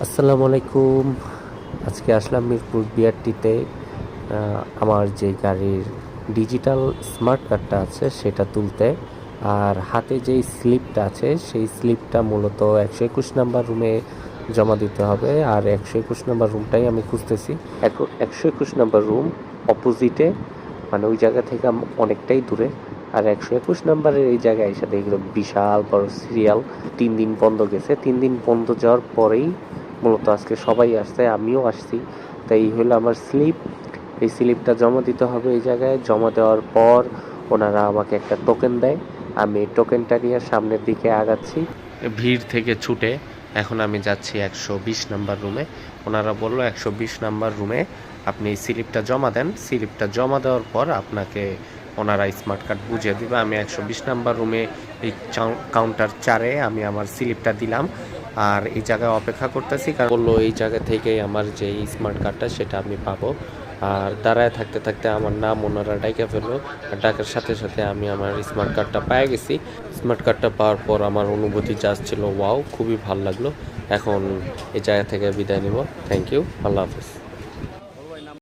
আসসালামু আলাইকুম। আজকে আসলাম মিরপুর বিআরটিতে আমার যে গাড়ির ডিজিটাল স্মার্ট কার্ডটা আছে সেটা তুলতে। আর হাতে যেই স্লিপটা আছে সেই স্লিপটা মূলত 121 নাম্বার রুমে জমা দিতে হবে। আর 121 নাম্বার রুমটাই আমি খুঁজতেছি। 121 নাম্বার রুম অপোজিটে, মানে ওই জায়গা থেকে অনেকটাই দূরে। আর 121 নাম্বারের এই জায়গায় এসে দেখলো বিশাল বড় সিরিয়াল। 3 দিন বন্ধ গেছে, 3 দিন বন্ধ যাওয়ার পরেই মূলত আজকে সবাই আসছে, আমিও আসছি। তাই এই হলো আমার স্লিপ। এই স্লিপটা জমা দিতে হবে এই জায়গায়। জমা দেওয়ার পর ওনারা আমাকে একটা টোকেন দেয়। আমি এই টোকেনটা নিয়ে সামনের দিকে আগাচ্ছি ভিড় থেকে ছুটে। এখন আমি যাচ্ছি 120 নাম্বার রুমে। ওনারা বললো 120 নাম্বার রুমে আপনি স্লিপটা জমা দেন। স্লিপটা জমা দেওয়ার পর আপনাকে ওনারা স্মার্ট কার্ড বুঝিয়ে দিবে। আমি 120 নাম্বার রুমে এই কাউন্টার 4-এ আমি আমার স্লিপটা দিলাম। আর এই জায়গায় অপেক্ষা করতেছি, কারণ বললো এই জায়গা থেকেই আমার যে স্মার্ট কার্ডটা সেটা আমি পাবো। আর দাঁড়ায় থাকতে থাকতে আমার নাম ওনারা ডাইকা ফেললো। আর ডাকার সাথে সাথে আমি আমার স্মার্ট কার্ডটা পেয়ে গেছি। স্মার্ট কার্ডটা পাওয়ার পর আমার অনুভূতি জাস্ট ছিল ওয়াও, খুবই ভালো লাগলো। এখন এই জায়গা থেকে বিদায় নিব। থ্যাংক ইউ, আল্লাহ হাফেজ।